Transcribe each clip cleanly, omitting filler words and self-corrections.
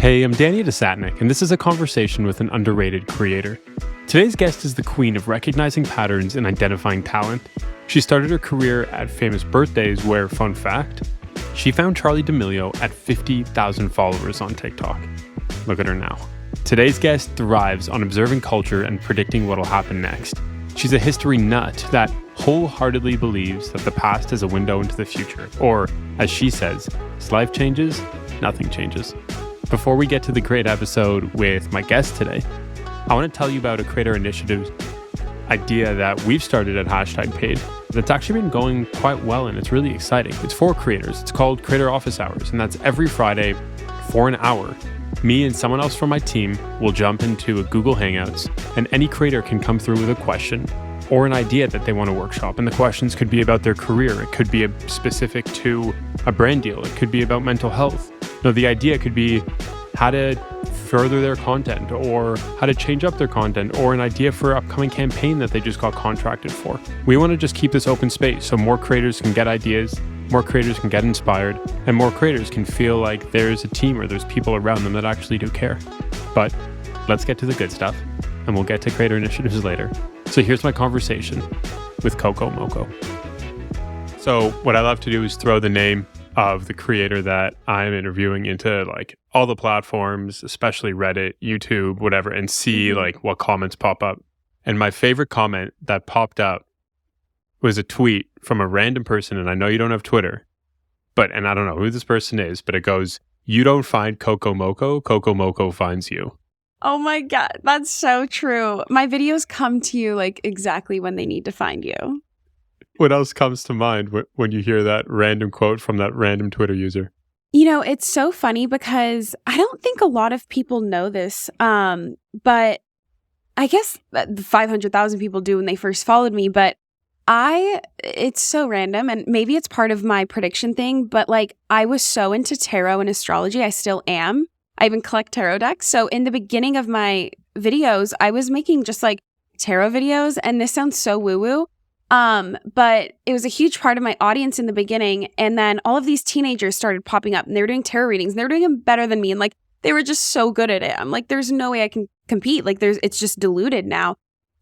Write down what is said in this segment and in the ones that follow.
Hey, I'm Danny DeSatnik, and this is a conversation with an underrated creator. Today's guest is the queen of recognizing patterns and identifying talent. She started her career at Famous Birthdays where, fun fact, she found Charli D'Amelio at 50,000 followers on TikTok. Look at her now. Today's guest thrives on observing culture and predicting what'll happen next. She's a history nut that wholeheartedly believes that the past is a window into the future. Or, as she says, as life changes, nothing changes. Before we get to the great episode with my guest today, I want to tell you about a creator initiative idea that we've started at #Paid that's actually been going quite well, and it's really exciting. It's for creators. It's called Creator Office Hours, and that's every Friday for an hour. Me and someone else from my team will jump into a Google Hangouts, and any creator can come through with a question or an idea that they want to workshop. And the questions could be about their career. It could be specific to a brand deal. It could be about mental health. No, the idea could be how to further their content or how to change up their content or an idea for an upcoming campaign that they just got contracted for. We want to just keep this open space so more creators can get ideas, more creators can get inspired, and more creators can feel like there's a team or there's people around them that actually do care. But let's get to the good stuff, and we'll get to creator initiatives later. So here's my conversation with Coco Mocoe. So what I love to do is throw the name of the creator that I'm interviewing into like all the platforms, especially Reddit, YouTube, whatever, and see like what comments pop up. And my favorite comment that popped up was a tweet from a random person, and I know you don't have Twitter, and I don't know who this person is, but it goes, "You don't find Coco Mocoe, Coco Mocoe finds you." Oh my God, that's so true. My videos come to you like exactly when they need to find you. What else comes to mind when you hear that random quote from that random Twitter user? You know, it's so funny because I don't think a lot of people know this, but I guess 500,000 people do when they first followed me, but it's so random, and maybe it's part of my prediction thing, but like I was so into tarot and astrology. I still am. I even collect tarot decks. So in the beginning of my videos, I was making just like tarot videos, and this sounds so woo-woo. But it was a huge part of my audience in the beginning. And then all of these teenagers started popping up, and they were doing tarot readings, and they were doing them better than me. And like, they were just so good at it. I'm like, there's no way I can compete. Like it's just diluted now.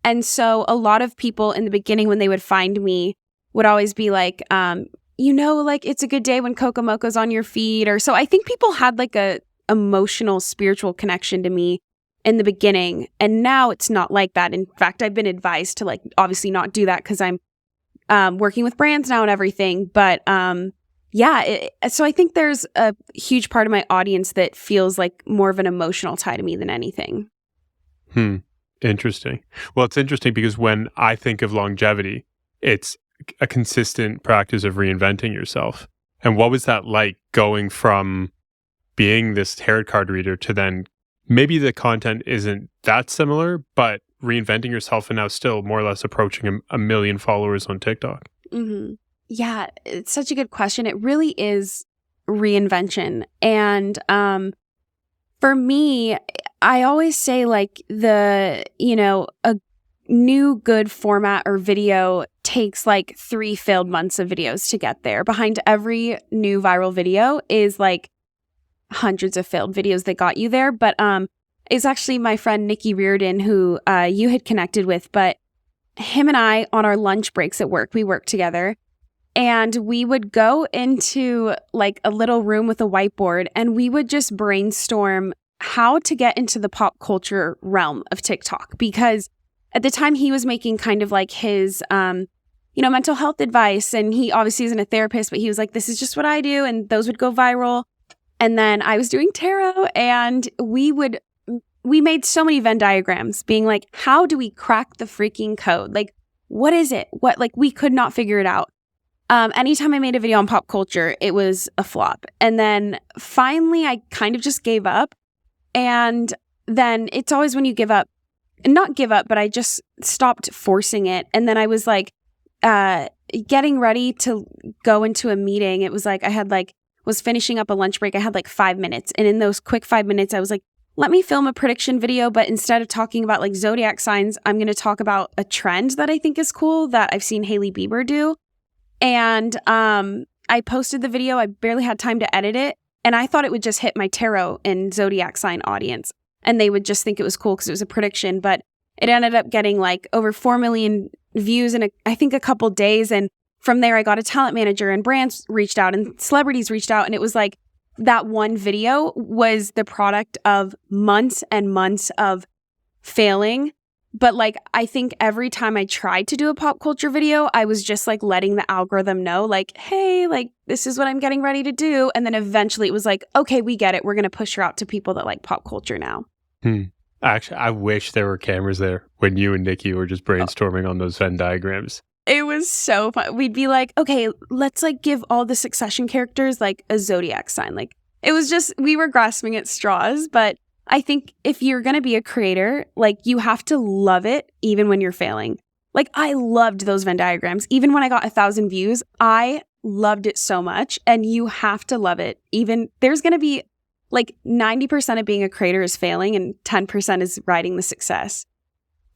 And so a lot of people in the beginning, when they would find me, would always be like, like it's a good day when Coco Mocoe's on your feed. Or so I think people had like a emotional, spiritual connection to me in the beginning, and now it's not like that. In fact, I've been advised to like obviously not do that because I'm working with brands now and everything. But so I think there's a huge part of my audience that feels like more of an emotional tie to me than anything. Interesting. Well, it's interesting because when I think of longevity, it's a consistent practice of reinventing yourself. And what was that like going from being this tarot card reader to then maybe the content isn't that similar, but reinventing yourself and now still more or less approaching a million followers on TikTok? Mm-hmm. Yeah, it's such a good question. It really is reinvention. And for me, I always say like a new good format or video takes like 3 failed months of videos to get there. Behind every new viral video is like hundreds of failed videos that got you there. But it's actually my friend Nikki Reardon who you had connected with, but him and I on our lunch breaks at work, we worked together, and we would go into like a little room with a whiteboard, and we would just brainstorm how to get into the pop culture realm of TikTok. Because at the time he was making kind of like his mental health advice, and he obviously isn't a therapist, but he was like, this is just what I do, and those would go viral. And then I was doing tarot, and we made so many Venn diagrams being like, how do we crack the freaking code? Like, what is it? We could not figure it out. Anytime I made a video on pop culture, it was a flop. And then finally, I kind of just gave up. And then it's always when you give up, not give up, but I just stopped forcing it. And then I was like, getting ready to go into a meeting. It was like, was finishing up a lunch break. I had like 5 minutes. And in those quick 5 minutes, I was like, let me film a prediction video. But instead of talking about like zodiac signs, I'm going to talk about a trend that I think is cool that I've seen Hailey Bieber do. And I posted the video. I barely had time to edit it. And I thought it would just hit my tarot and zodiac sign audience. And they would just think it was cool because it was a prediction. But it ended up getting like over 4 million views in I think a couple days. And from there, I got a talent manager and brands reached out and celebrities reached out. And it was like that one video was the product of months and months of failing. But like, I think every time I tried to do a pop culture video, I was just like letting the algorithm know like, hey, like this is what I'm getting ready to do. And then eventually it was like, okay, we get it. We're going to push her out to people that like pop culture now. Actually, I wish there were cameras there when you and Nikki were just brainstorming on those Venn diagrams. It was so fun. We'd be like, okay, let's like give all the Succession characters like a zodiac sign. Like it was just, we were grasping at straws. But I think if you're going to be a creator, like you have to love it even when you're failing. Like I loved those Venn diagrams. Even when I got 1,000 views, I loved it so much. And you have to love it. Even there's going to be like 90% of being a creator is failing and 10% is riding the success.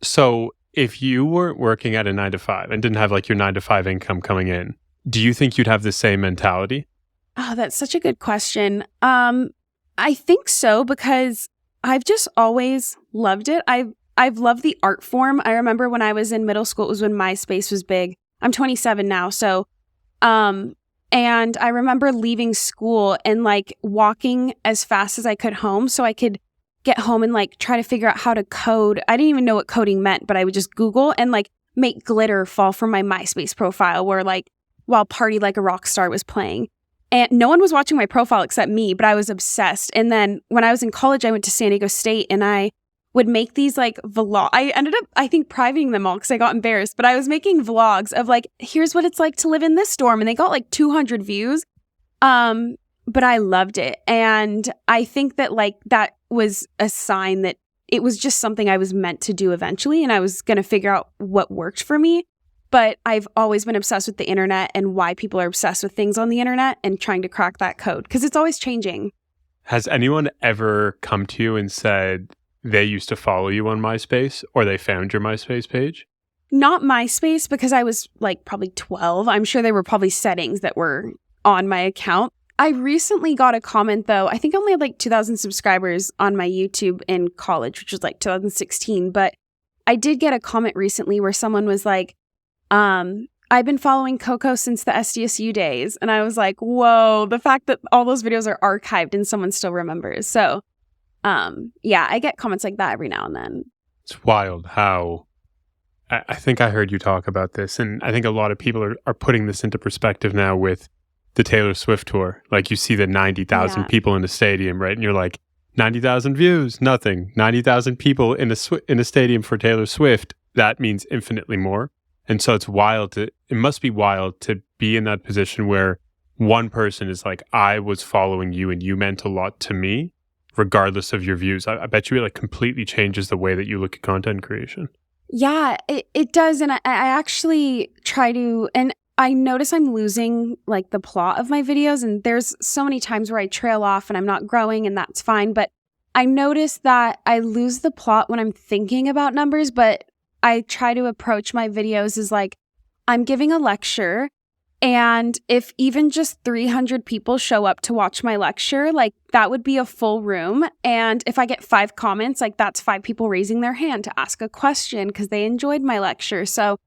So if you weren't working at a 9 to 5 and didn't have like your 9 to 5 income coming in, do you think you'd have the same mentality? Oh, that's such a good question. I think so, because I've just always loved it. I've loved the art form. I remember when I was in middle school, it was when MySpace was big. I'm 27 now, so and I remember leaving school and like walking as fast as I could home so I could get home and like try to figure out how to code. I didn't even know what coding meant, but I would just Google and like make glitter fall from my MySpace profile where like while Party Like a Rock Star was playing. And no one was watching my profile except me, but I was obsessed. And then when I was in college, I went to San Diego State and I would make these like vlog. I ended up, I think, privating them all because I got embarrassed. But I was making vlogs of like, here's what it's like to live in this dorm. And they got like 200 views. But I loved it. And I think that like that was a sign that it was just something I was meant to do eventually. And I was going to figure out what worked for me. But I've always been obsessed with the internet and why people are obsessed with things on the internet and trying to crack that code because it's always changing. Has anyone ever come to you and said they used to follow you on MySpace or they found your MySpace page? Not MySpace because I was like probably 12. I'm sure there were probably settings that were on my account. I recently got a comment though. I think I only had like 2,000 subscribers on my YouTube in college, which was like 2016. But I did get a comment recently where someone was like, I've been following Coco since the SDSU days. And I was like, whoa, the fact that all those videos are archived and someone still remembers. So, yeah, I get comments like that every now and then. It's wild how I think I heard you talk about this. And I think a lot of people are putting this into perspective now with the Taylor Swift tour. Like you see the 90,000 people in a stadium, right? And you're like, 90,000 views, nothing. 90,000 people in a stadium for Taylor Swift, that means infinitely more. And so it must be wild to be in that position where one person is like, I was following you and you meant a lot to me, regardless of your views. I bet you it like completely changes the way that you look at content creation. Yeah, it does. And I actually try to, and I notice I'm losing like the plot of my videos. And there's so many times where I trail off and I'm not growing and that's fine. But I notice that I lose the plot when I'm thinking about numbers, but I try to approach my videos as like, I'm giving a lecture, and if even just 300 people show up to watch my lecture, like that would be a full room. And if I get 5 comments, like that's 5 people raising their hand to ask a question because they enjoyed my lecture. So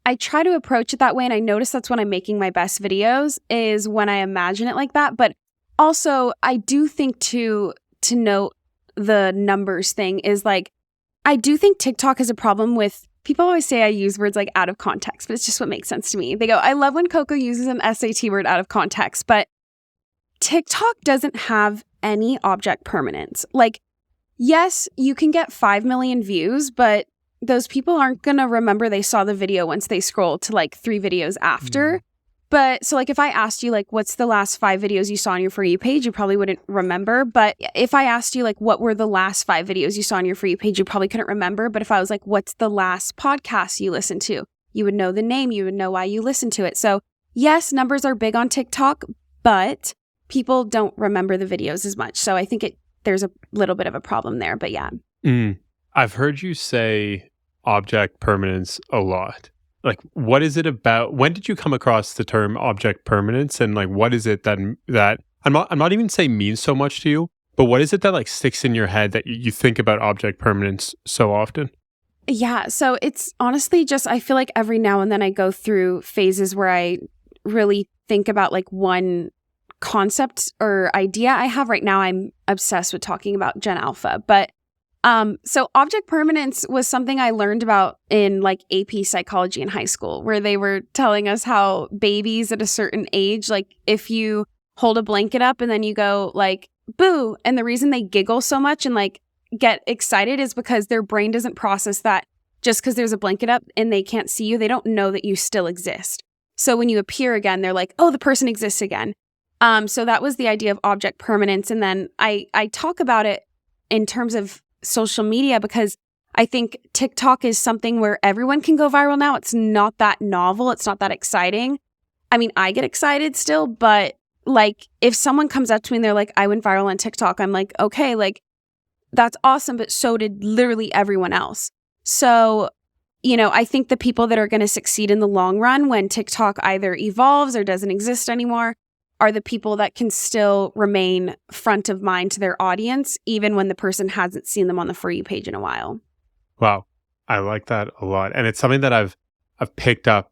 I try to approach it that way. And I notice that's when I'm making my best videos is when I imagine it like that. But also I do think to note the numbers thing is like, I do think TikTok has a problem with, people always say I use words like out of context, but it's just what makes sense to me. They go, I love when Coco uses an SAT word out of context, but TikTok doesn't have any object permanence. Like, yes, you can get 5 million views, but those people aren't going to remember they saw the video once they scroll to like 3 videos after. But so like if I asked you like what's the last 5 videos you saw on your For You page, you probably wouldn't remember. But if I asked you like what were the last 5 videos you saw on your For You page, you probably couldn't remember. But if I was like what's the last podcast you listened to, you would know the name, you would know why you listened to it. So yes, numbers are big on TikTok, but people don't remember the videos as much. So I think there's a little bit of a problem there. But yeah. I've heard you say object permanence a lot. Like, what is it about? When did you come across the term object permanence? And like, what is it that I'm not even saying means so much to you, but what is it that like sticks in your head that you think about object permanence so often? Yeah, so it's honestly just, I feel like every now and then I go through phases where I really think about like one concept or idea I have. Right now, I'm obsessed with talking about Gen Alpha. But so object permanence was something I learned about in like AP psychology in high school, where they were telling us how babies at a certain age, like if you hold a blanket up and then you go like, boo, and the reason they giggle so much and like get excited is because their brain doesn't process that just because there's a blanket up and they can't see you, they don't know that you still exist. So when you appear again, they're like, oh, the person exists again. So that was the idea of object permanence. And then I talk about it in terms of social media because I think TikTok is something where everyone can go viral now. It's not that novel. It's not that exciting. I mean, I get excited still, but like if someone comes up to me and they're like, I went viral on TikTok, I'm like, okay, like that's awesome, but so did literally everyone else. So, you know, I think the people that are going to succeed in the long run when TikTok either evolves or doesn't exist anymore are the people that can still remain front of mind to their audience, even when the person hasn't seen them on the For You page in a while. Wow. I like that a lot. And it's something that I've picked up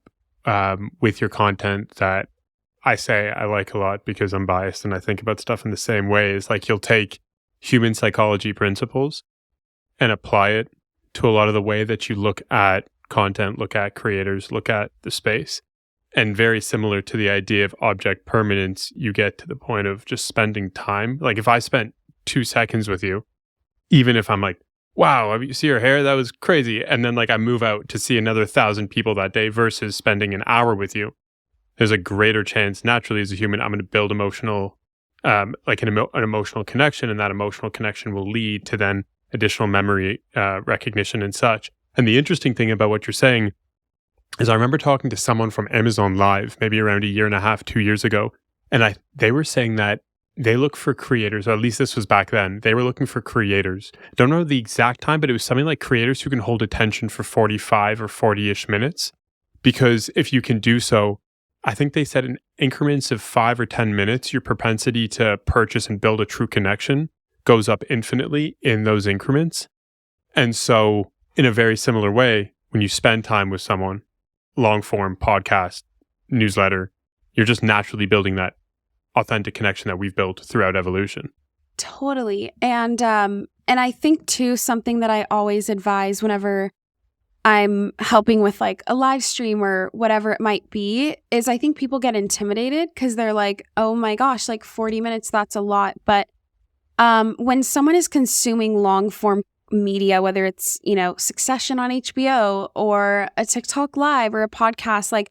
with your content that I say I like a lot because I'm biased and I think about stuff in the same way. Is like you'll take human psychology principles and apply it to a lot of the way that you look at content, look at creators, look at the space. And very similar to the idea of object permanence, you get to the point of just spending time. Like if I spent 2 seconds with you, even if I'm like, wow, you see your hair? That was crazy. And then like I move out to see another 1,000 people that day versus spending an hour with you. There's a greater chance naturally as a human, I'm going to build emotional, like an emotional connection. And that emotional connection will lead to then additional memory recognition and such. And the interesting thing about what you're saying is I remember talking to someone from Amazon Live, maybe around 1.5 years, 2 years ago. And they were saying that they look for creators, or at least this was back then. They were looking for creators. Don't know the exact time, but it was something like creators who can hold attention for 45 or 40-ish minutes. Because if you can do so, I think they said in increments of 5 or 10 minutes, your propensity to purchase and build a true connection goes up infinitely in those increments. And so in a very similar way, when you spend time with someone, long form podcast, newsletter, you're just naturally building that authentic connection that we've built throughout evolution. Totally. And I think too, something that I always advise whenever I'm helping with like a live stream or whatever it might be is I think people get intimidated because they're like, oh my gosh, like 40 minutes, that's a lot. But when someone is consuming long form media, whether it's, you know, Succession on HBO or a TikTok live or a podcast, like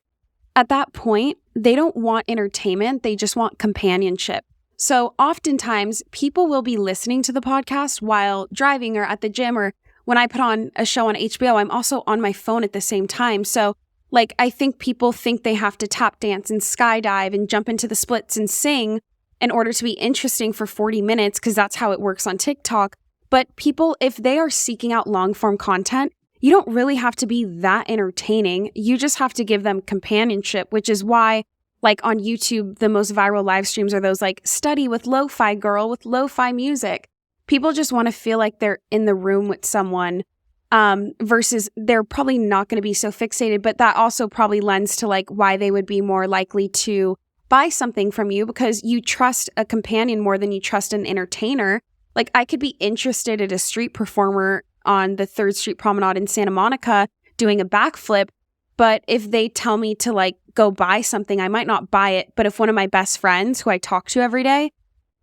at that point, they don't want entertainment. They just want companionship. So oftentimes people will be listening to the podcast while driving or at the gym, or when I put on a show on HBO, I'm also on my phone at the same time. So like, I think people think they have to tap dance and skydive and jump into the splits and sing in order to be interesting for 40 minutes because that's how it works on TikTok. But people, if they are seeking out long form content, you don't really have to be that entertaining. You just have to give them companionship, which is why, like on YouTube, the most viral live streams are those like study with lo-fi girl with lo-fi music. People just want to feel like they're in the room with someone versus they're probably not going to be so fixated. But that also probably lends to like why they would be more likely to buy something from you because you trust a companion more than you trust an entertainer. Like I could be interested in a street performer on the 3rd Street Promenade in Santa Monica doing a backflip. But if they tell me to like go buy something, I might not buy it. But if one of my best friends who I talk to every day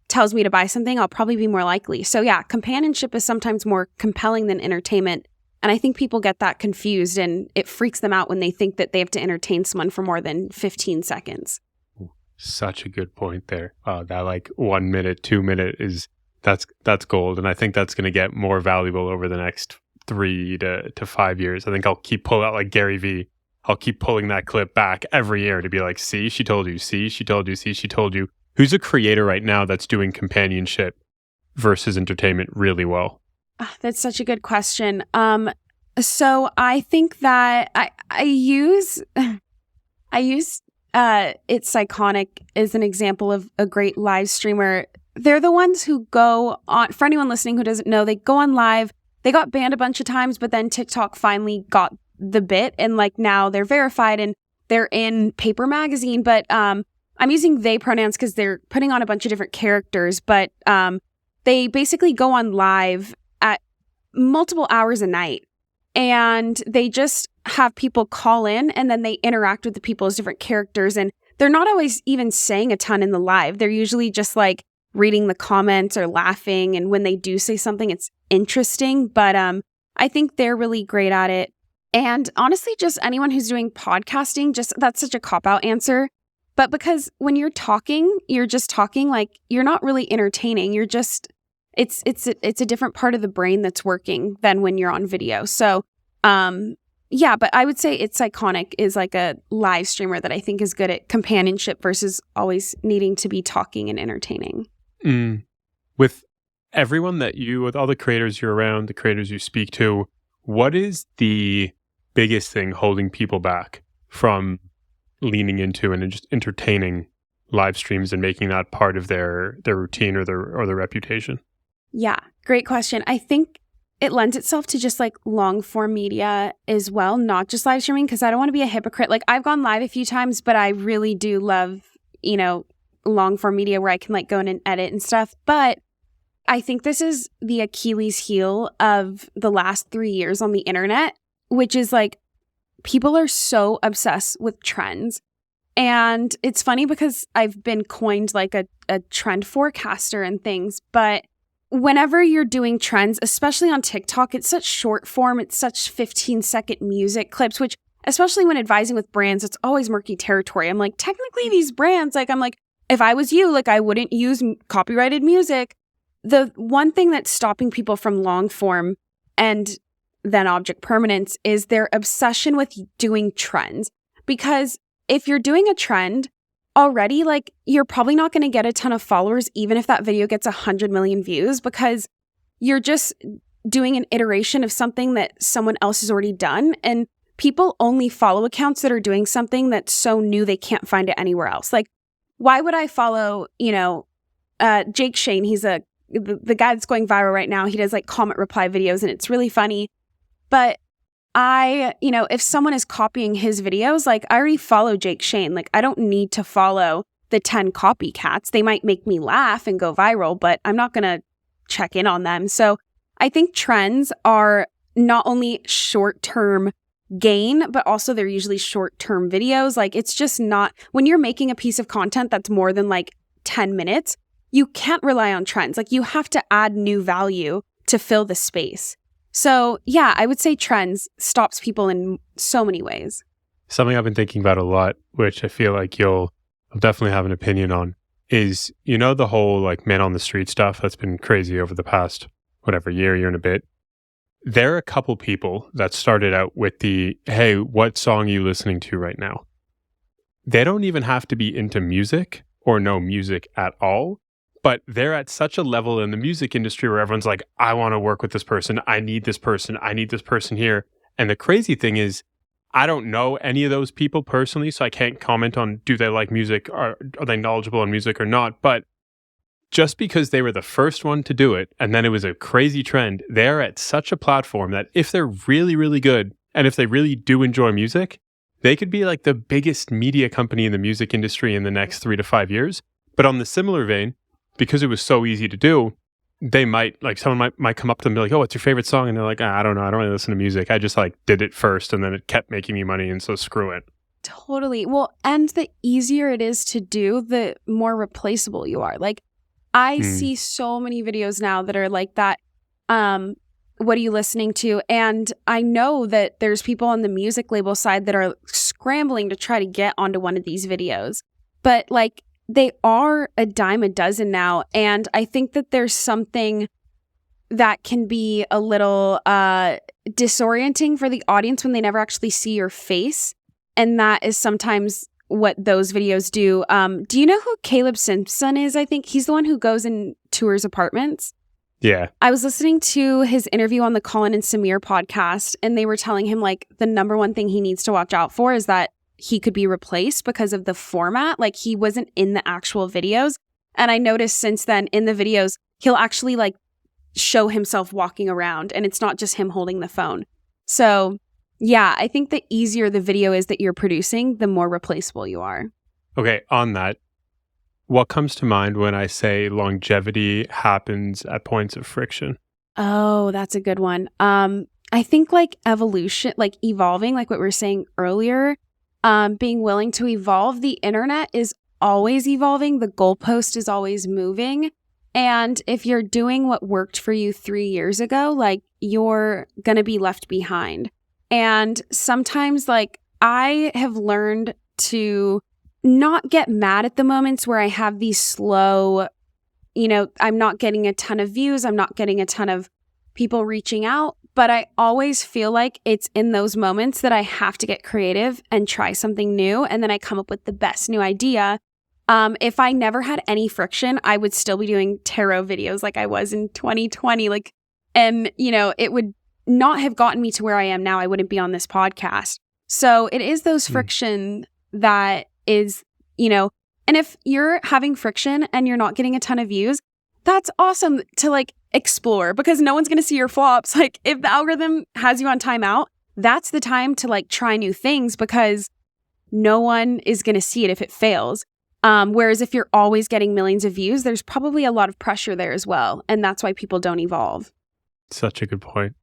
tells me to buy something, I'll probably be more likely. So yeah, companionship is sometimes more compelling than entertainment. And I think people get that confused and it freaks them out when they think that they have to entertain someone for more than 15 seconds. Such a good point there. That like 1 minute, 2 minute is that's gold. And I think that's going to get more valuable over the next 3 to 5 years. I think I'll keep pulling out like Gary Vee. I'll keep pulling that clip back every year to be like, see, she told you, see, she told you, see, she told you. Who's a creator right now that's doing companionship versus entertainment really well? That's such a good question. So I think that I use It's Iconic is an example of a great live streamer. They're the ones who go on, for anyone listening who doesn't know, they go on live. They got banned a bunch of times, but then TikTok finally got the bit, and like now they're verified and they're in Paper Magazine. But I'm using they pronouns because they're putting on a bunch of different characters, but they basically go on live at multiple hours a night, and they just have people call in, and then they interact with the people as different characters, and they're not always even saying a ton in the live. They're usually just like reading the comments or laughing, and when they do say something, it's interesting. But I think they're really great at it. And honestly, just anyone who's doing podcasting, just that's such a cop-out answer. But because when you're talking, you're just talking, like you're not really entertaining. You're just it's a different part of the brain that's working than when you're on video. So yeah, but I would say It's Iconic is like a live streamer that I think is good at companionship versus always needing to be talking and entertaining. With everyone with all the creators you're around, the creators you speak to, what is the biggest thing holding people back from leaning into and just entertaining live streams and making that part of their routine or their reputation? Yeah, great question. I think it lends itself to just like long form media as well, not just live streaming, because I don't want to be a hypocrite. Like I've gone live a few times, but I really do love, long form media where I can like go in and edit and stuff. But I think this is the Achilles heel of the last 3 years on the internet, which is like people are so obsessed with trends. And it's funny because I've been coined like a trend forecaster and things, but whenever you're doing trends, especially on TikTok, it's such short form, it's such 15-second music clips, which especially when advising with brands, it's always murky territory. I'm like, technically these brands, like I'm like, if I was you, like I wouldn't use copyrighted music. The one thing that's stopping people from long form and then object permanence is their obsession with doing trends. Because if you're doing a trend already, like you're probably not going to get a ton of followers, even if that video gets 100 million views, because you're just doing an iteration of something that someone else has already done. And people only follow accounts that are doing something that's so new they can't find it anywhere else. Like, why would I follow, Jake Shane? He's the guy that's going viral right now. He does like comment reply videos and it's really funny. But if someone is copying his videos, like I already follow Jake Shane. Like I don't need to follow the 10 copycats. They might make me laugh and go viral, but I'm not going to check in on them. So I think trends are not only short-term gain, but also they're usually short-term videos. Like it's just not, when you're making a piece of content that's more than like 10 minutes, you can't rely on trends. Like you have to add new value to fill the space. So yeah, I would say trends stops people in so many ways. Something I've been thinking about a lot, which I feel like you'll definitely have an opinion on, is, the whole like man on the street stuff that's been crazy over the past, year and a bit. There are a couple people that started out with the, hey, what song are you listening to right now? They don't even have to be into music or know music at all. But they're at such a level in the music industry where everyone's like, I want to work with this person. I need this person. I need this person here. And the crazy thing is, I don't know any of those people personally, so I can't comment on do they like music or are they knowledgeable on music or not. But just because they were the first one to do it, and then it was a crazy trend, they're at such a platform that if they're really, really good, and if they really do enjoy music, they could be like the biggest media company in the music industry in the next 3 to 5 years. But on the similar vein, because it was so easy to do, they might, like someone might come up to them and be like, oh, what's your favorite song? And they're like, I don't know. I don't really listen to music. I just like did it first and then it kept making me money. And so screw it. Totally. Well, and the easier it is to do, the more replaceable you are. Like I see so many videos now that are like that. What are you listening to? And I know that there's people on the music label side that are scrambling to try to get onto one of these videos. But like, they are a dime a dozen now. And I think that there's something that can be a little disorienting for the audience when they never actually see your face. And that is sometimes what those videos do. Do you know who Caleb Simpson is? I think he's the one who goes and tours apartments. Yeah. I was listening to his interview on the Colin and Samir podcast, and they were telling him like the number one thing he needs to watch out for is that he could be replaced because of the format. Like he wasn't in the actual videos. And I noticed since then in the videos, he'll actually like show himself walking around and it's not just him holding the phone. So yeah, I think the easier the video is that you're producing, the more replaceable you are. Okay, on that, what comes to mind when I say longevity happens at points of friction? Oh, that's a good one. I think like evolution, like evolving, like what we were saying earlier, being willing to evolve. The internet is always evolving. The goalpost is always moving. And if you're doing what worked for you 3 years ago, like you're going to be left behind. And sometimes like I have learned to not get mad at the moments where I have these slow, I'm not getting a ton of views. I'm not getting a ton of people reaching out. But I always feel like it's in those moments that I have to get creative and try something new. And then I come up with the best new idea. If I never had any friction, I would still be doing tarot videos like I was in 2020. And it would not have gotten me to where I am now. I wouldn't be on this podcast. So it is those friction that is, and if you're having friction and you're not getting a ton of views, that's awesome to like explore because no one's going to see your flops. Like if the algorithm has you on timeout, that's the time to like try new things because no one is going to see it if it fails. Whereas if you're always getting millions of views, there's probably a lot of pressure there as well. And that's why people don't evolve. Such a good point.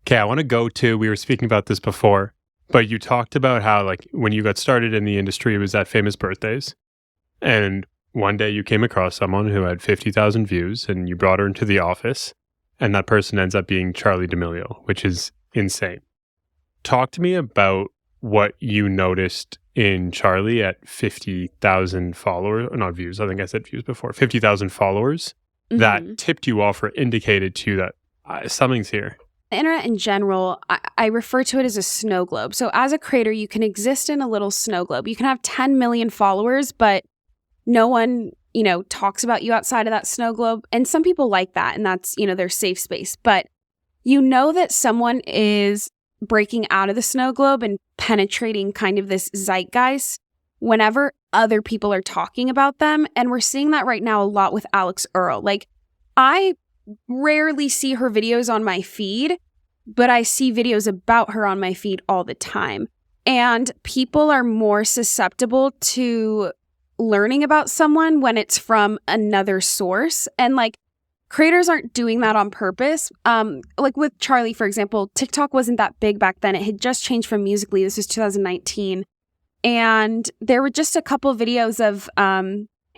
Okay, I want to go to, we were speaking about this before, but you talked about how like when you got started in the industry, it was at Famous Birthdays. And one day you came across someone who had 50,000 views and you brought her into the office and that person ends up being Charli D'Amelio, which is insane. Talk to me about what you noticed in Charli at 50,000 followers, or not views, I think I said views before, 50,000 followers that tipped you off or indicated to you that something's here. The internet in general, I refer to it as a snow globe. So as a creator, you can exist in a little snow globe. You can have 10 million followers, but no one, talks about you outside of that snow globe. And some people like that, and that's, their safe space. But that someone is breaking out of the snow globe and penetrating kind of this zeitgeist whenever other people are talking about them. And we're seeing that right now a lot with Alex Earl. Like, I rarely see her videos on my feed, but I see videos about her on my feed all the time. And people are more susceptible to learning about someone when it's from another source. And like, creators aren't doing that on purpose. Like with Charli, for example, TikTok wasn't that big back then. It had just changed from Musical.ly. This was 2019. And there were just a couple videos of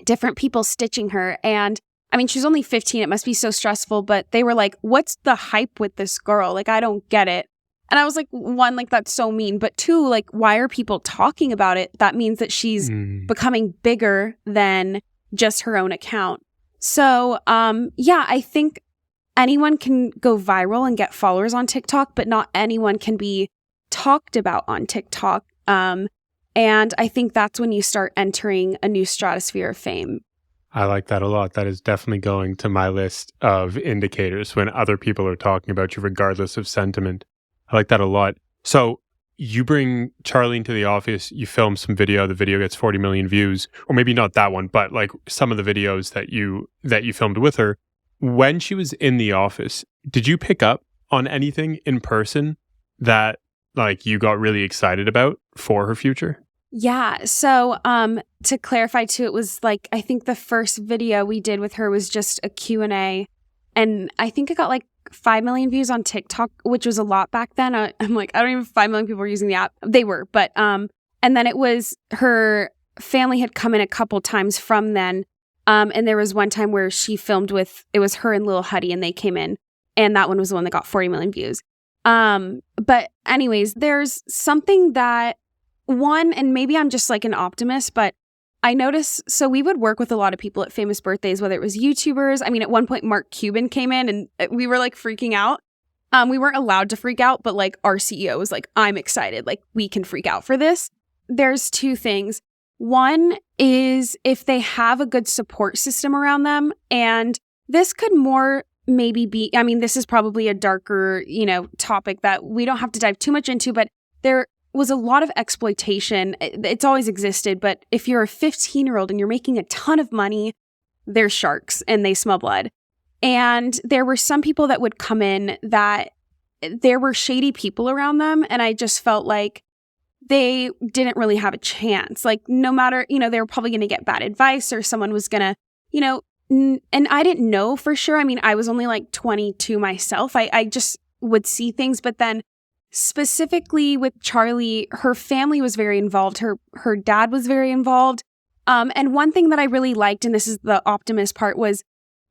different people stitching her. And I mean, she's only 15. It must be so stressful. But they were like, what's the hype with this girl? Like, I don't get it. And I was like, one, like, that's so mean. But two, like, why are people talking about it? That means that she's becoming bigger than just her own account. So, I think anyone can go viral and get followers on TikTok, but not anyone can be talked about on TikTok. And I think that's when you start entering a new stratosphere of fame. I like that a lot. That is definitely going to my list of indicators when other people are talking about you, regardless of sentiment. I like that a lot. So you bring Charli into the office, you film some video, the video gets 40 million views, or maybe not that one, but like some of the videos that you filmed with her. When she was in the office, did you pick up on anything in person that like you got really excited about for her future? Yeah. So to clarify too, it was like, I think the first video we did with her was just a Q&A. And I think it got like 5 million views on TikTok, which was a lot back then. I'm like, I don't even 5 million people were using the app. They were, but and then it was her family had come in a couple times from then. And there was one time where she filmed with, it was her and Lil Huddy and they came in, and that one was the one that got 40 million views. But anyways, there's something that one, and maybe I'm just like an optimist, but I noticed, so we would work with a lot of people at Famous Birthdays, whether it was YouTubers. I mean, at one point, Mark Cuban came in and we were like freaking out. We weren't allowed to freak out, but like our CEO was like, I'm excited. Like, we can freak out for this. There's two things. One is if they have a good support system around them, and this could more maybe be, I mean, this is probably a darker, topic that we don't have to dive too much into, but there was a lot of exploitation. It's always existed, but if you're a 15-year-old and you're making a ton of money, they're sharks and they smell blood. And there were some people that would come in that there were shady people around them, and I just felt like they didn't really have a chance. Like, no matter, they were probably going to get bad advice, or someone was going to, and I didn't know for sure. I mean, I was only like 22 myself. I just would see things, but then specifically with Charlie, her family was very involved. Her dad was very involved. And one thing that I really liked, and this is the optimist part, was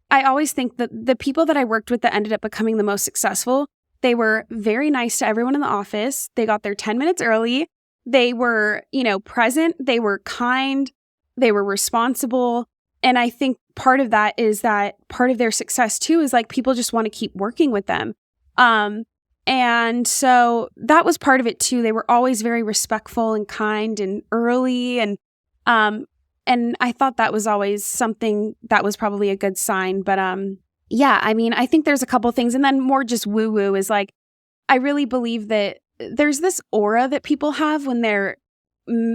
I always think that the people that I worked with that ended up becoming the most successful, they were very nice to everyone in the office. They got there 10 minutes early. They were, present. They were kind. They were responsible. And I think part of that is that part of their success too is like people just want to keep working with them. And so that was part of it too. They were always very respectful and kind and early. And I thought that was always something that was probably a good sign. But yeah, I mean, I think there's a couple things. And then more just woo-woo is like, I really believe that there's this aura that people have when they're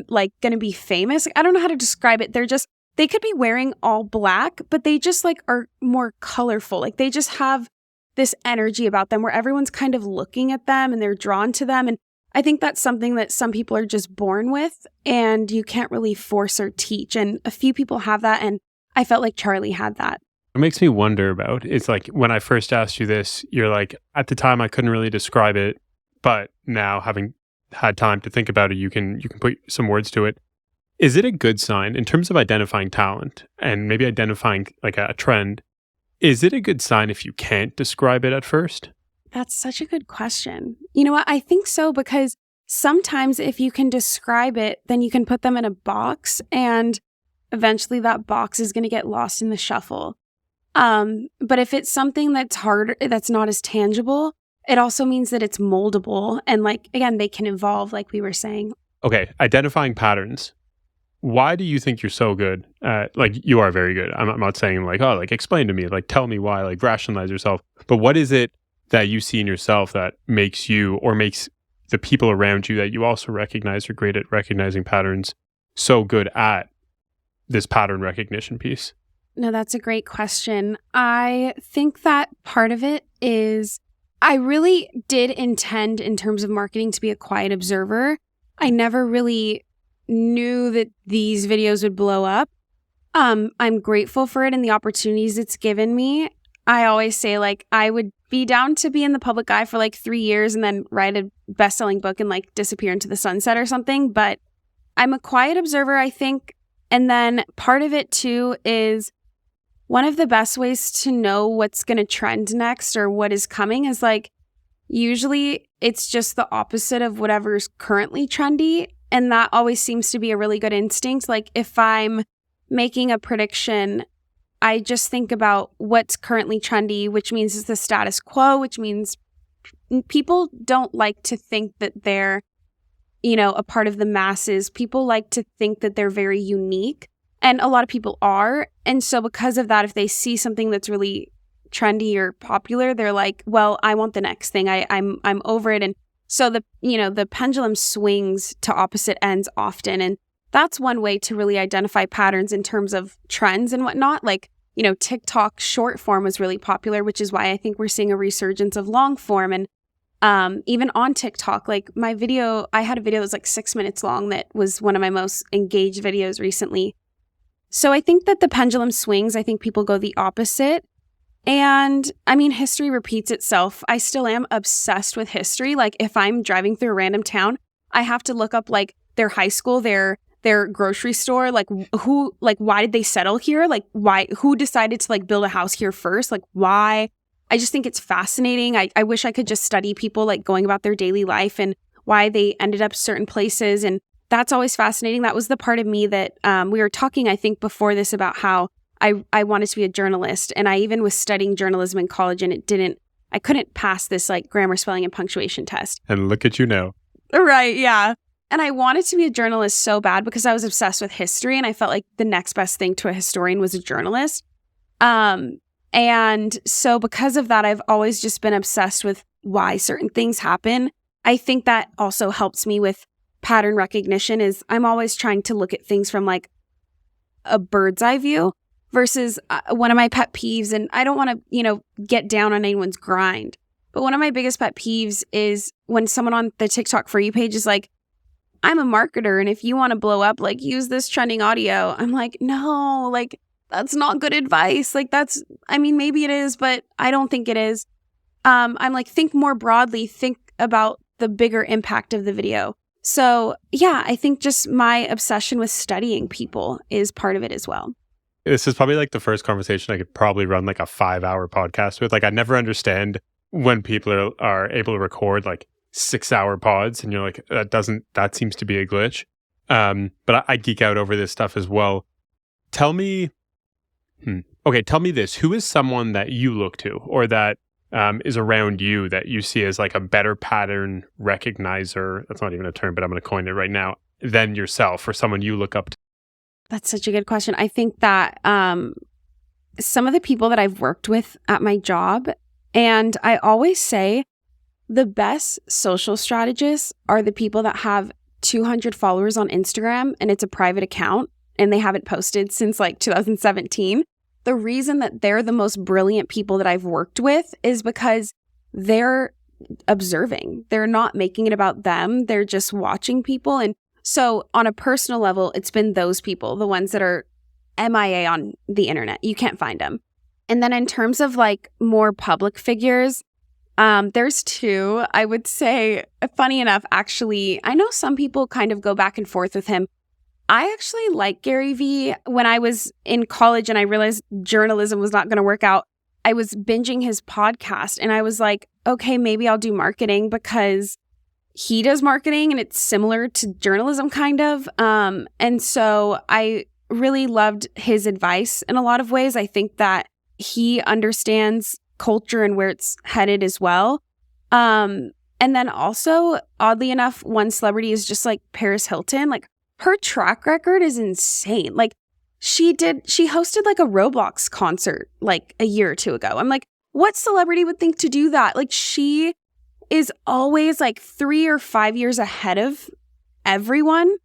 like going to be famous. I don't know how to describe it. They could be wearing all black, but they just like are more colorful. Like they just have this energy about them where everyone's kind of looking at them and they're drawn to them. And I think that's something that some people are just born with and you can't really force or teach. And a few people have that. And I felt like Charlie had that. What makes me wonder about is like when I first asked you this, you're like, at the time I couldn't really describe it. But now, having had time to think about it, you can put some words to it. Is it a good sign in terms of identifying talent and maybe identifying like a trend? Is it a good sign if you can't describe it at first? That's such a good question. You know what? I think so, because sometimes if you can describe it, then you can put them in a box and eventually that box is going to get lost in the shuffle. But if it's something that's harder, that's not as tangible, it also means that it's moldable. And like, again, they can evolve, like we were saying. Okay, identifying patterns. Why do you think you're so good? Like, you are very good. I'm not saying like, oh, like explain to me, like tell me why, like rationalize yourself. But what is it that you see in yourself that makes you or makes the people around you that you also recognize are great at recognizing patterns so good at this pattern recognition piece? No, that's a great question. I think that part of it is I really did intend in terms of marketing to be a quiet observer. I never really knew that these videos would blow up. I'm grateful for it and the opportunities it's given me. I always say like I would be down to be in the public eye for like 3 years and then write a best-selling book and like disappear into the sunset or something. But I'm a quiet observer, I think. And then part of it too is one of the best ways to know what's going to trend next or what is coming is like, usually it's just the opposite of whatever's currently trendy. And that always seems to be a really good instinct. Like if I'm making a prediction, I just think about what's currently trendy, which means it's the status quo, which means people don't like to think that they're, a part of the masses. People like to think that they're very unique. And a lot of people are. And so because of that, if they see something that's really trendy or popular, they're like, well, I want the next thing. I'm over it. And so the pendulum swings to opposite ends often. And that's one way to really identify patterns in terms of trends and whatnot. Like, TikTok short form was really popular, which is why I think we're seeing a resurgence of long form. And even on TikTok, like I had a video that was like 6 minutes long that was one of my most engaged videos recently. So I think that the pendulum swings. I think people go the opposite. And I mean, history repeats itself. I still am obsessed with history. Like if I'm driving through a random town, I have to look up like their high school, their grocery store, like why did they settle here? Like who decided to like build a house here first? Like why? I just think it's fascinating. I wish I could just study people like going about their daily life and why they ended up certain places. And that's always fascinating. That was the part of me that we were talking, I think, before this about how I wanted to be a journalist. And I even was studying journalism in college and I couldn't pass this like grammar, spelling, and punctuation test. And look at you now. Right, yeah. And I wanted to be a journalist so bad because I was obsessed with history and I felt like the next best thing to a historian was a journalist. And so because of that, I've always just been obsessed with why certain things happen. I think that also helps me with pattern recognition is I'm always trying to look at things from like a bird's eye view versus one of my pet peeves. And I don't want to, get down on anyone's grind. But one of my biggest pet peeves is when someone on the TikTok For You page is like, I'm a marketer, and if you want to blow up, like, use this trending audio. I'm like, no, like, that's not good advice. Like, maybe it is, but I don't think it is. I'm like, think more broadly, think about the bigger impact of the video. So yeah, I think just my obsession with studying people is part of it as well. This is probably like the first conversation I could probably run like a 5-hour podcast with. Like, I never understand when people are able to record like 6-hour pods and you're like, that seems to be a glitch. But I geek out over this stuff as well. Tell me this. Who is someone that you look to or that is around you that you see as like a better pattern recognizer? That's not even a term, but I'm going to coin it right now, than yourself or someone you look up to. That's such a good question. I think that some of the people that I've worked with at my job, and I always say the best social strategists are the people that have 200 followers on Instagram and it's a private account and they haven't posted since like 2017. The reason that they're the most brilliant people that I've worked with is because they're observing. They're not making it about them. They're just watching people. And so on a personal level, it's been those people, the ones that are MIA on the internet. You can't find them. And then in terms of like more public figures, there's two. I would say, funny enough, actually, I know some people kind of go back and forth with him. I actually like Gary Vee. When I was in college and I realized journalism was not going to work out, I was binging his podcast and I was like, okay, maybe I'll do marketing because he does marketing and it's similar to journalism kind of. And so I really loved his advice in a lot of ways. I think that he understands culture and where it's headed as well. And then also, oddly enough, one celebrity is just like Paris Hilton. Like, her track record is insane. Like, she hosted like a Roblox concert like a year or two ago. I'm like, what celebrity would think to do that? Like, she is always like 3 or 5 years ahead of everyone.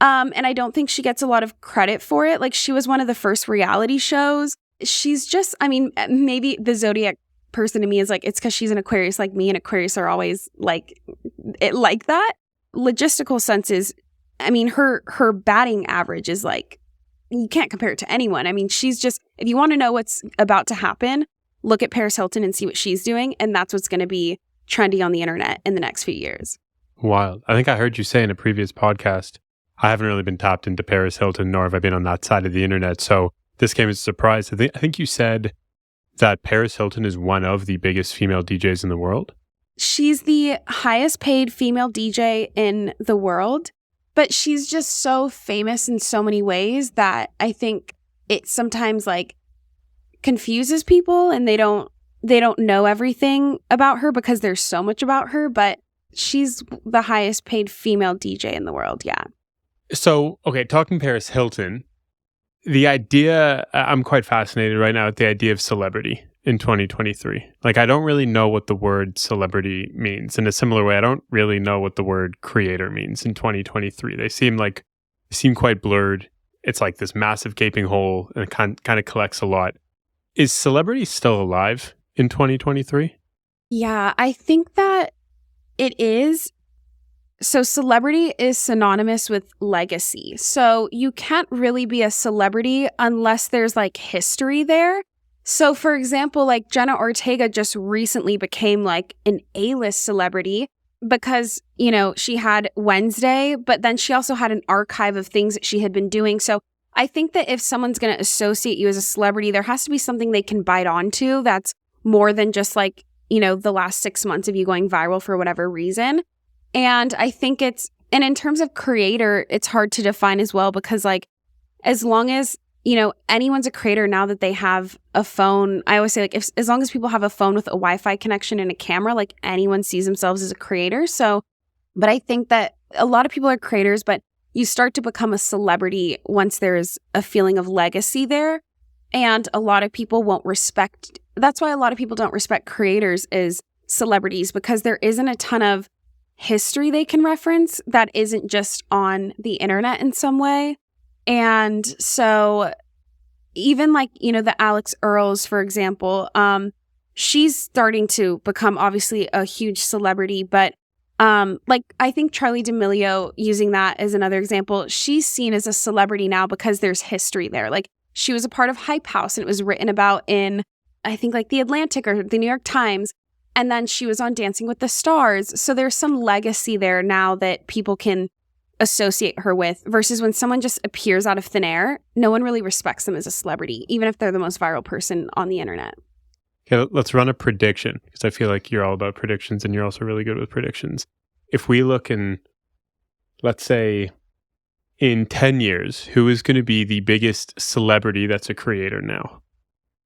And I don't think she gets a lot of credit for it. Like, she was one of the first reality shows. She's just, maybe the zodiac person to me is like, it's because she's an Aquarius like me, and Aquarius are always like it like that. Logistical sense is, her batting average is like, you can't compare it to anyone. She's just, if you want to know what's about to happen, look at Paris Hilton and see what she's doing. And that's what's going to be trendy on the internet in the next few years. Wild. I think I heard you say in a previous podcast, I haven't really been tapped into Paris Hilton, nor have I been on that side of the internet. So this came as a surprise. I think you said that Paris Hilton is one of the biggest female DJs in the world. She's the highest paid female DJ in the world, but she's just so famous in so many ways that I think it sometimes like confuses people and they don't know everything about her because there's so much about her, but she's the highest paid female DJ in the world. Yeah. So, okay, talking Paris Hilton, the idea, I'm quite fascinated right now with the idea of celebrity in 2023. Like, I don't really know what the word celebrity means. In a similar way, I don't really know what the word creator means in 2023. They seem quite blurred. It's like this massive gaping hole and it kind of collects a lot. Is celebrity still alive in 2023? Yeah, I think that it is. So celebrity is synonymous with legacy. So you can't really be a celebrity unless there's like history there. So for example, like Jenna Ortega just recently became like an A-list celebrity because, she had Wednesday, but then she also had an archive of things that she had been doing. So I think that if someone's going to associate you as a celebrity, there has to be something they can bite onto that's more than just like, the last 6 months of you going viral for whatever reason. And I think and in terms of creator, it's hard to define as well because like, as long as, anyone's a creator now that they have a phone. I always say like, as long as people have a phone with a Wi-Fi connection and a camera, like anyone sees themselves as a creator. So, but I think that a lot of people are creators, but you start to become a celebrity once there's a feeling of legacy there. And a lot of people won't respect, that's why a lot of people don't respect creators as celebrities because there isn't a ton of history they can reference that isn't just on the internet in some way. And so even like, the Alex Earls, for example, she's starting to become obviously a huge celebrity, but like I think Charli D'Amelio, using that as another example, she's seen as a celebrity now because there's history there. Like she was a part of Hype House and it was written about in, I think like The Atlantic or the New York Times. And then she was on Dancing with the Stars. So there's some legacy there now that people can associate her with, versus when someone just appears out of thin air, no one really respects them as a celebrity, even if they're the most viral person on the internet. Okay, let's run a prediction, because I feel like you're all about predictions and you're also really good with predictions. If we look in, let's say, in 10 years, who is going to be the biggest celebrity that's a creator now?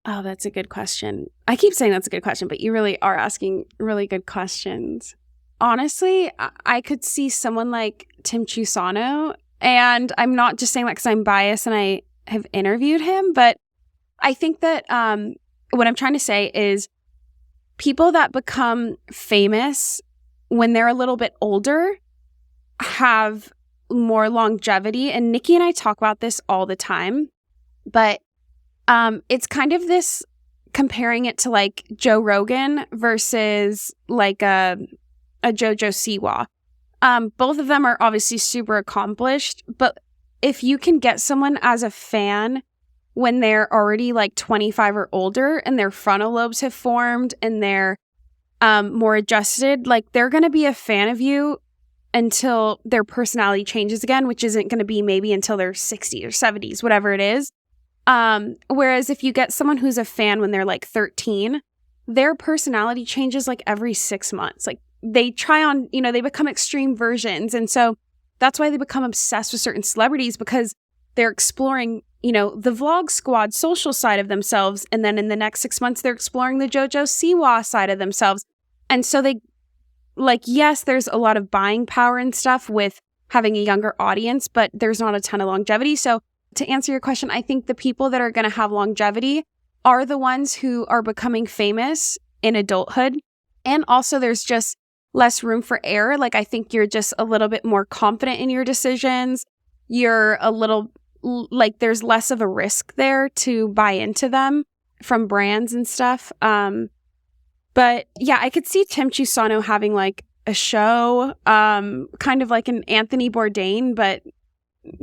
Oh, that's a good question. I keep saying that's a good question, but you really are asking really good questions. Honestly, I could see someone like Tim Chusano, and I'm not just saying that because I'm biased and I have interviewed him, but I think that what I'm trying to say is people that become famous when they're a little bit older have more longevity. And Nikki and I talk about this all the time, but it's kind of this, comparing it to like Joe Rogan versus like a Jojo Siwa. Both of them are obviously super accomplished, but if you can get someone as a fan when they're already like 25 or older and their frontal lobes have formed and they're more adjusted, like they're going to be a fan of you until their personality changes again, which isn't going to be maybe until they're 60 or 70s, whatever it is. Whereas if you get someone who's a fan when they're like 13, their personality changes like every 6 months. Like they try on, they become extreme versions. And so that's why they become obsessed with certain celebrities, because they're exploring, the Vlog Squad social side of themselves. And then in the next 6 months, they're exploring the Jojo Siwa side of themselves. And so they, like, yes, there's a lot of buying power and stuff with having a younger audience, but there's not a ton of longevity. So to answer your question, I think the people that are going to have longevity are the ones who are becoming famous in adulthood. And also there's just less room for error. Like I think you're just a little bit more confident in your decisions. You're a little, like there's less of a risk there to buy into them from brands and stuff. But yeah, I could see Tim Chusano having like a show, kind of like an Anthony Bourdain, but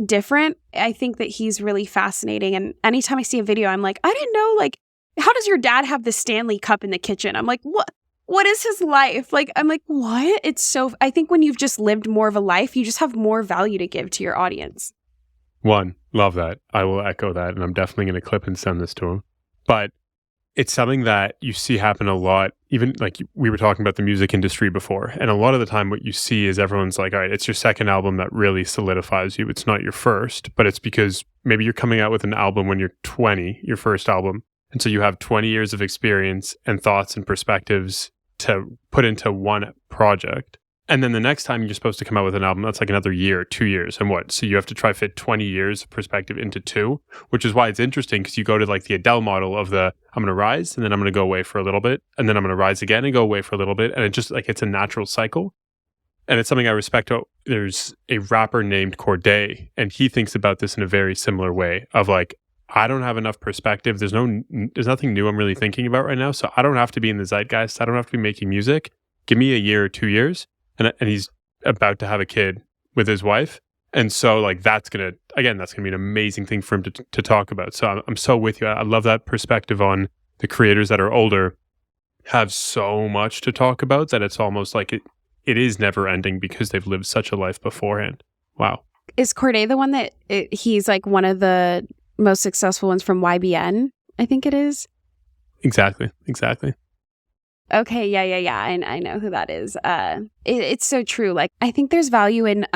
different. I think that he's really fascinating. And anytime I see a video, I'm like, I didn't know, like, how does your dad have the Stanley Cup in the kitchen? I'm like, what is his life? Like, I'm like, what? It's so, I think when you've just lived more of a life, you just have more value to give to your audience. One, love that. I will echo that. And I'm definitely going to clip and send this to him. But it's something that you see happen a lot. Even like we were talking about the music industry before. And a lot of the time what you see is everyone's like, all right, it's your second album that really solidifies you. It's not your first, but it's because maybe you're coming out with an album when you're 20, your first album. And so you have 20 years of experience and thoughts and perspectives to put into one project. And then the next time you're supposed to come out with an album, that's like another year, 2 years. And what? So you have to try fit 20 years of perspective into two, which is why it's interesting, because you go to like the Adele model of the, I'm going to rise and then I'm going to go away for a little bit. And then I'm going to rise again and go away for a little bit. And it just like, it's a natural cycle. And it's something I respect. There's a rapper named Corday, and he thinks about this in a very similar way of like, I don't have enough perspective. There's nothing new I'm really thinking about right now. So I don't have to be in the zeitgeist. I don't have to be making music. Give me a year or 2 years. And he's about to have a kid with his wife. And so like, that's going to be an amazing thing for him to talk about. So I'm so with you. I love that perspective on the creators that are older have so much to talk about that it's almost like it is never ending because they've lived such a life beforehand. Wow. Is Corday the one that he's like one of the most successful ones from YBN? I think it is. Exactly. Okay, yeah. I know who that is. It's so true. Like, I think there's value in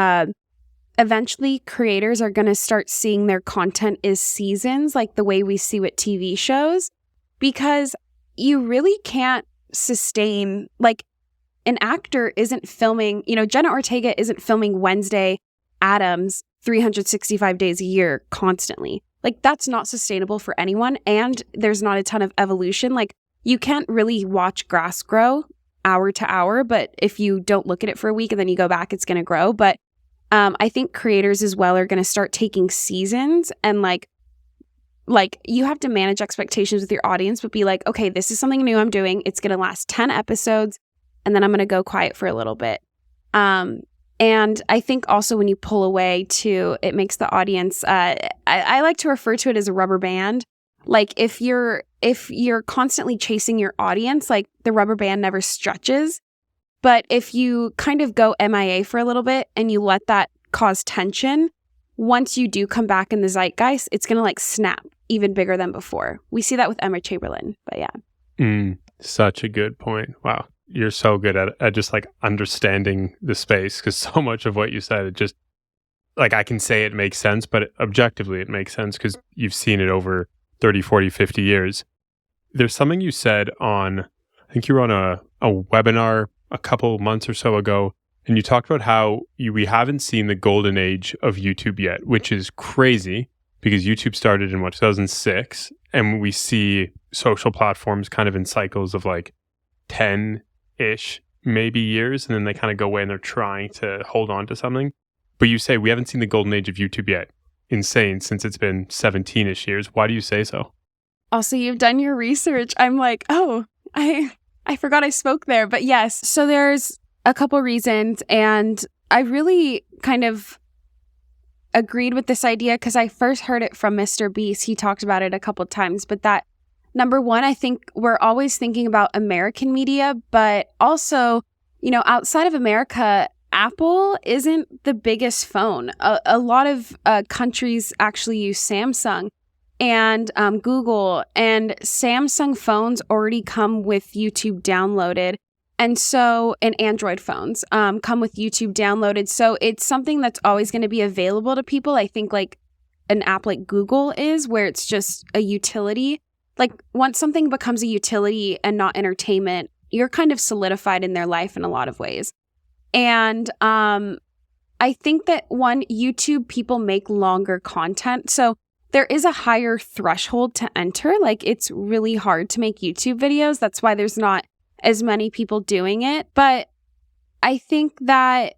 eventually creators are going to start seeing their content as seasons, like the way we see with TV shows, because you really can't sustain, like, an actor isn't filming, Jenna Ortega isn't filming Wednesday Addams 365 days a year constantly. Like, that's not sustainable for anyone, and there's not a ton of evolution. Like, you can't really watch grass grow hour to hour, but if you don't look at it for a week and then you go back, it's going to grow. But I think creators as well are going to start taking seasons and like you have to manage expectations with your audience, but be like, okay, this is something new I'm doing. It's going to last 10 episodes and then I'm going to go quiet for a little bit. And I think also when you pull away too, it makes the audience, I like to refer to it as a rubber band. Like if you're constantly chasing your audience, like the rubber band never stretches. But if you kind of go MIA for a little bit and you let that cause tension, once you do come back in the zeitgeist, it's going to like snap even bigger than before. We see that with Emma Chamberlain, but yeah. Such a good point. Wow. You're so good at just like understanding the space, because so much of what you said, it just like I can say it makes sense, but objectively it makes sense because you've seen it over 30, 40, 50 years. There's something you said on, I think you were on a webinar a couple months or so ago, and you talked about how we haven't seen the golden age of YouTube yet, which is crazy because YouTube started in 2006, and we see social platforms kind of in cycles of like 10-ish maybe years, and then they kind of go away and they're trying to hold on to something. But you say we haven't seen the golden age of YouTube yet. Insane, since it's been 17-ish years. Why do you say so? Also, you've done your research. I'm like, oh, I forgot I spoke there. But yes, so there's a couple reasons. And I really kind of agreed with this idea because I first heard it from Mr. Beast. He talked about it a couple times. But that, number one, I think we're always thinking about American media, but also, you know, outside of America, Apple isn't the biggest phone. A lot of countries actually use Samsung and Google, and Samsung phones already come with YouTube downloaded. And so, and Android phones come with YouTube downloaded. So it's something that's always going to be available to people. I think like an app like Google is, where it's just a utility. Like once something becomes a utility and not entertainment, you're kind of solidified in their life in a lot of ways. And I think that YouTube people make longer content. So there is a higher threshold to enter. Like it's really hard to make YouTube videos. That's why there's not as many people doing it. But I think that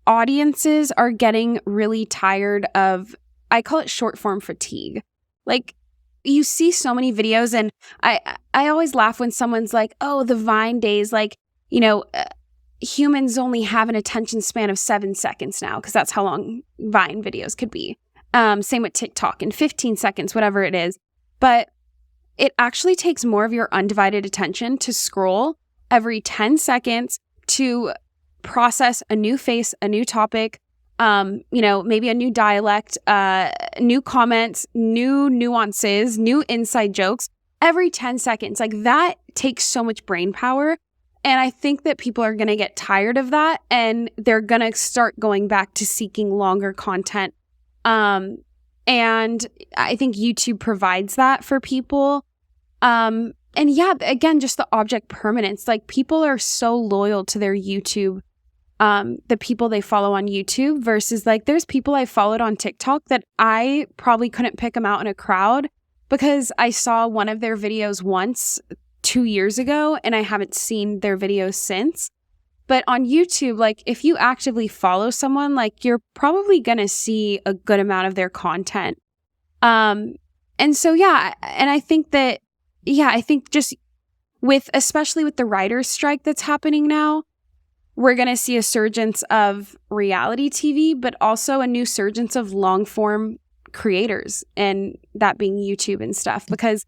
audiences are getting really tired of, I call it short form fatigue. Like you see so many videos, and I always laugh when someone's like, oh, the Vine days, like, you know, humans only have an attention span of 7 seconds now, because that's how long Vine videos could be. Same with TikTok, in 15 seconds, whatever it is. But it actually takes more of your undivided attention to scroll every 10 seconds to process a new face, a new topic, you know, maybe a new dialect, new comments, new nuances, new inside jokes. Every 10 seconds, like that takes so much brain power. And I think that people are going to get tired of that, and they're going to start going back to seeking longer content. And I think YouTube provides that for people. And yeah, again, just the object permanence. Like people are so loyal to their YouTube, the people they follow on YouTube, versus like there's people I followed on TikTok that I probably couldn't pick them out in a crowd because I saw one of their videos once 2 years ago and I haven't seen their videos since. But on YouTube, like if you actively follow someone, like you're probably going to see a good amount of their content. And so, yeah, and I think that, yeah, I think just especially with the writer's strike that's happening now, we're going to see a surgence of reality TV, but also a new surgence of long form creators, and that being YouTube and stuff, because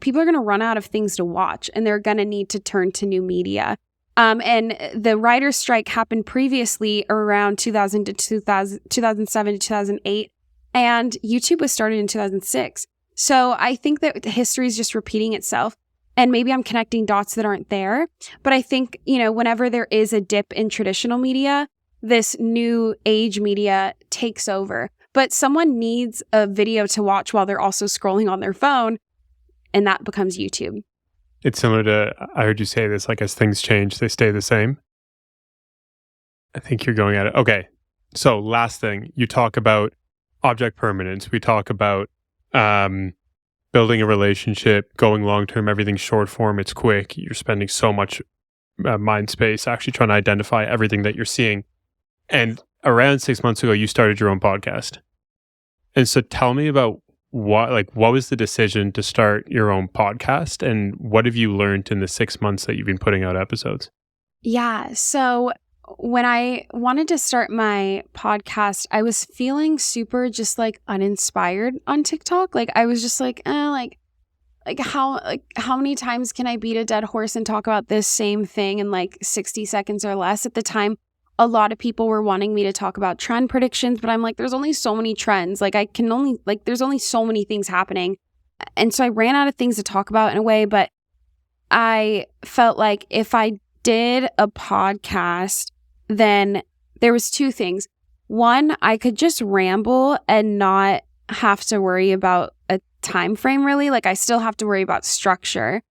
people are going to run out of things to watch and they're going to need to turn to new media. And the writer's strike happened previously around 2007 to 2008, and YouTube was started in 2006. So I think that history is just repeating itself, and maybe I'm connecting dots that aren't there. But I think, you know, whenever there is a dip in traditional media, this new age media takes over. But someone needs a video to watch while they're also scrolling on their phone, and that becomes YouTube. It's similar to, I heard you say this, like as things change, they stay the same. I think you're going at it. Okay. So last thing, you talk about object permanence. We talk about building a relationship, going long-term, everything's short form, it's quick. You're spending so much mind space, actually trying to identify everything that you're seeing. And around 6 months ago, you started your own podcast. And so tell me about what was the decision to start your own podcast, and what have you learned in the 6 months that you've been putting out episodes? Yeah. So when I wanted to start my podcast, I was feeling super just like uninspired on TikTok. Like I was just like, how many times can I beat a dead horse and talk about this same thing in like 60 seconds or less? At the time, a lot of people were wanting me to talk about trend predictions, but I'm like, there's only so many trends. Like there's only so many things happening. And so I ran out of things to talk about in a way, but I felt like if I did a podcast, then there was two things. One, I could just ramble and not have to worry about a time frame really. Like I still have to worry about structure.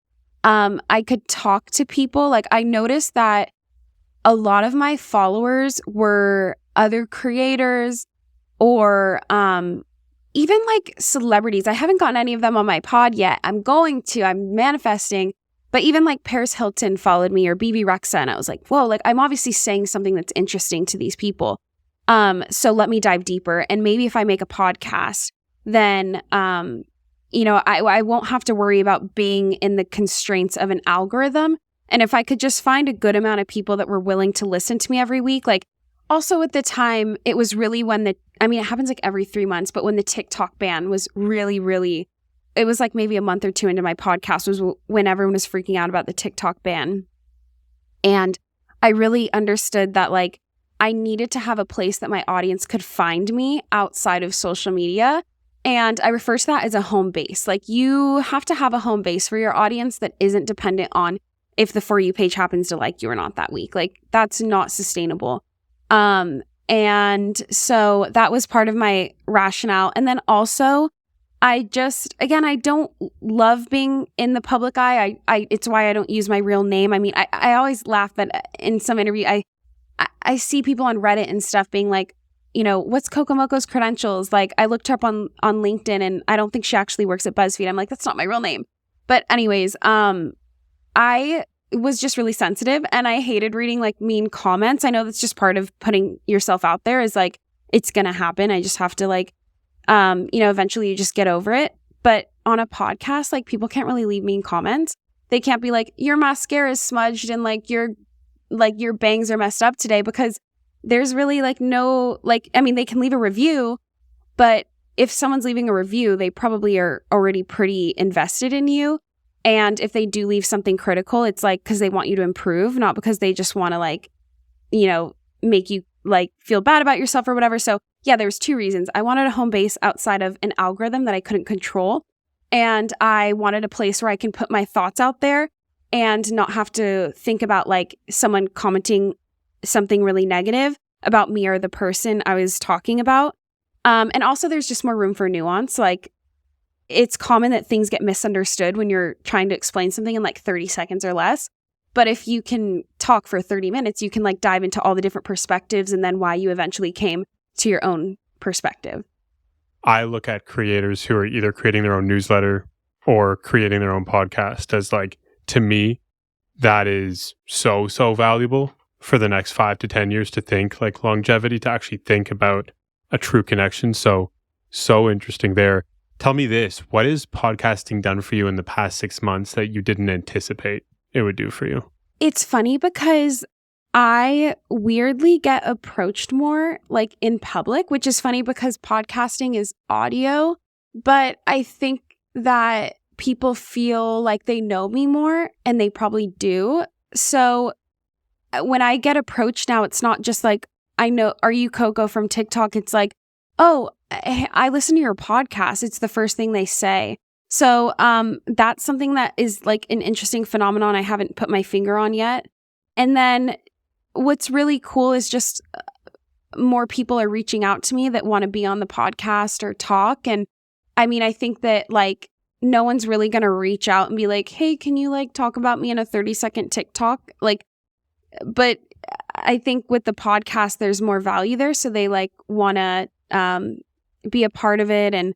I could talk to people. Like I noticed that a lot of my followers were other creators or even like celebrities. I haven't gotten any of them on my pod yet. I'm manifesting. But even like Paris Hilton followed me or BB Rexa. And I was like, whoa, like I'm obviously saying something that's interesting to these people. So let me dive deeper. And maybe if I make a podcast, then, I won't have to worry about being in the constraints of an algorithm. And if I could just find a good amount of people that were willing to listen to me every week, like also at the time, it was really it happens like every 3 months, but when the TikTok ban was really, really, it was like maybe a month or two into my podcast was when everyone was freaking out about the TikTok ban. And I really understood that like I needed to have a place that my audience could find me outside of social media. And I refer to that as a home base. Like you have to have a home base for your audience that isn't dependent on if the For You page happens to like you or not that week. Like that's not sustainable. And so that was part of my rationale. And then also I don't love being in the public eye. It's why I don't use my real name. I mean, I always laugh that in some interview, I see people on Reddit and stuff being like, what's Coco Mocoe's credentials? Like I looked her up on LinkedIn and I don't think she actually works at BuzzFeed. I'm like, that's not my real name. But anyways, I was just really sensitive and I hated reading like mean comments. I know that's just part of putting yourself out there is like, it's going to happen. I just have to like, eventually you just get over it. But on a podcast, like people can't really leave mean comments. They can't be like, your mascara is smudged and like your bangs are messed up today, because there's really like no, like, I mean, they can leave a review, but if someone's leaving a review, they probably are already pretty invested in you. And if they do leave something critical, it's like, because they want you to improve, not because they just want to like, make you like feel bad about yourself or whatever. So yeah, there was two reasons. I wanted a home base outside of an algorithm that I couldn't control. And I wanted a place where I can put my thoughts out there and not have to think about like someone commenting something really negative about me or the person I was talking about. And also there's just more room for nuance. Like it's common that things get misunderstood when you're trying to explain something in like 30 seconds or less. But if you can talk for 30 minutes, you can like dive into all the different perspectives and then why you eventually came to your own perspective. I look at creators who are either creating their own newsletter or creating their own podcast as like, to me, that is so valuable for the next 5 to 10 years to think like longevity, to actually think about a true connection. So interesting there. Tell me this, what has podcasting done for you in the past 6 months that you didn't anticipate it would do for you? It's funny because I weirdly get approached more like in public, which is funny because podcasting is audio, but I think that people feel like they know me more, and they probably do. So when I get approached now, it's not just like, I know, are you Coco from TikTok? It's like, oh, I listen to your podcast. It's the first thing they say. So that's something that is like an interesting phenomenon I haven't put my finger on yet. And then what's really cool is just more people are reaching out to me that want to be on the podcast or talk. And I mean, I think that like no one's really going to reach out and be like, hey, can you like talk about me in a 30-second TikTok? Like, but I think with the podcast, there's more value there. So they like want to be a part of it. And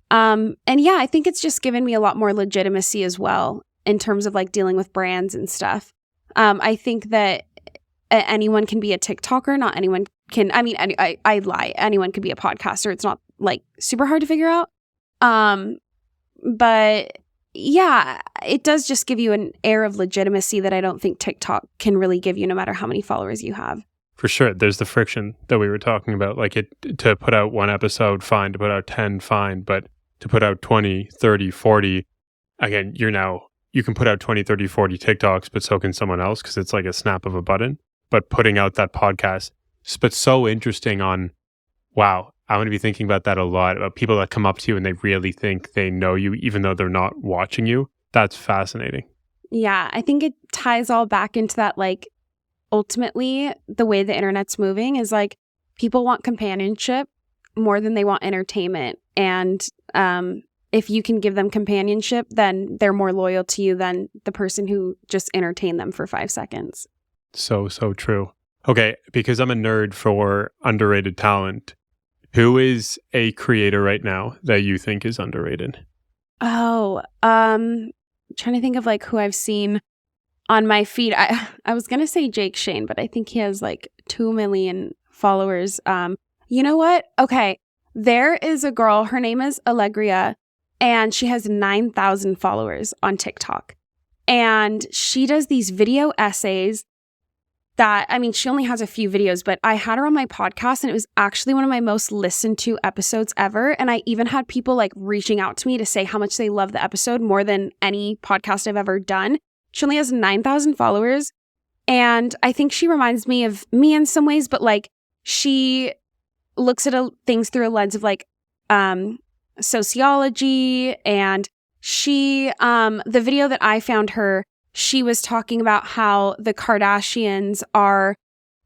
yeah, I think it's just given me a lot more legitimacy as well in terms of like dealing with brands and stuff. I think that anyone can be a TikToker. Not anyone can. I mean, I lie. Anyone could be a podcaster. It's not like super hard to figure out. But yeah, it does just give you an air of legitimacy that I don't think TikTok can really give you, no matter how many followers you have. For sure. There's the friction that we were talking about. Like to put out one episode, fine. To put out 10, fine. But to put out 20, 30, 40, again, you can put out 20, 30, 40 TikToks, but so can someone else because it's like a snap of a button. But putting out that podcast, but so interesting on, wow, I want to be thinking about that a lot, about people that come up to you and they really think they know you, even though they're not watching you. That's fascinating. Yeah, I think it ties all back into that, like, ultimately, the way the internet's moving is like people want companionship more than they want entertainment. And if you can give them companionship, then they're more loyal to you than the person who just entertained them for 5 seconds. So true. Okay, because I'm a nerd for underrated talent, who is a creator right now that you think is underrated? Oh, trying to think of like who I've seen on my feed. I was gonna say Jake Shane, but I think he has like 2 million followers. You know what? Okay, there is a girl. Her name is Allegria, and she has 9,000 followers on TikTok. And she does these video essays that, I mean, she only has a few videos, but I had her on my podcast and it was actually one of my most listened to episodes ever. And I even had people like reaching out to me to say how much they love the episode more than any podcast I've ever done. She only has 9,000 followers. And I think she reminds me of me in some ways, but like she looks at things through a lens of like sociology. And she, the video that I found her, she was talking about how the Kardashians are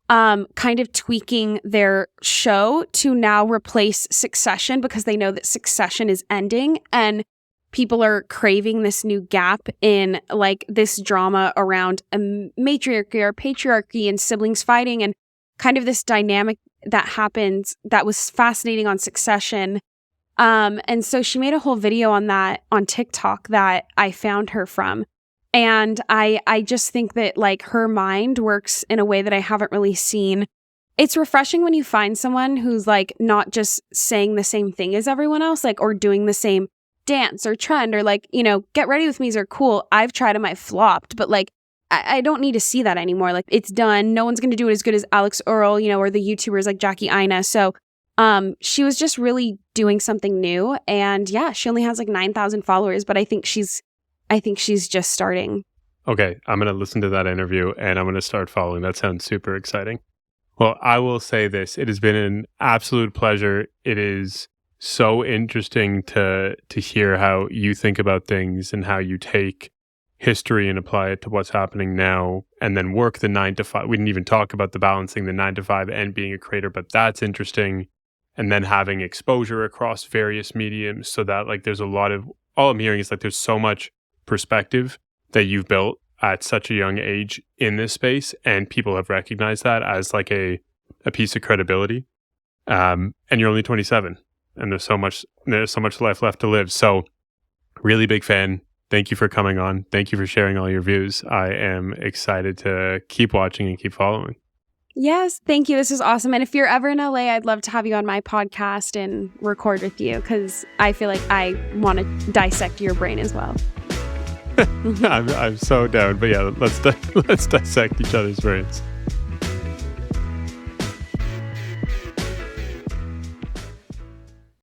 kind of tweaking their show to now replace Succession because they know that Succession is ending and people are craving this new gap in like this drama around a matriarchy or patriarchy and siblings fighting and kind of this dynamic that happens that was fascinating on Succession. And so she made a whole video on that on TikTok that I found her from. And I just think that like her mind works in a way that I haven't really seen. It's refreshing when you find someone who's like not just saying the same thing as everyone else, like, or doing the same dance or trend or like, you know, get ready with me's are cool. I've tried them, I've flopped, but like, I don't need to see that anymore. Like it's done. No one's going to do it as good as Alex Earl, you know, or the YouTubers like Jackie Aina. So she was just really doing something new. And yeah, she only has like 9,000 followers, but I think she's just starting. Okay, I'm going to listen to that interview and I'm going to start following. That sounds super exciting. Well, I will say this. It has been an absolute pleasure. It is so interesting to hear how you think about things and how you take history and apply it to what's happening now and then work the 9 to 5. We didn't even talk about the balancing the 9 to 5 and being a creator, but that's interesting. And then having exposure across various mediums so that like there's a lot of, all I'm hearing is like there's so much perspective that you've built at such a young age in this space, and people have recognized that as like a piece of credibility. And you're only 27, and there's so much life left to live. So, really big fan. Thank you for coming on. Thank you for sharing all your views. I am excited to keep watching and keep following. Yes, thank you. This is awesome. And if you're ever in LA, I'd love to have you on my podcast and record with you because I feel like I want to dissect your brain as well. I'm so down. But yeah, let's dissect each other's brains.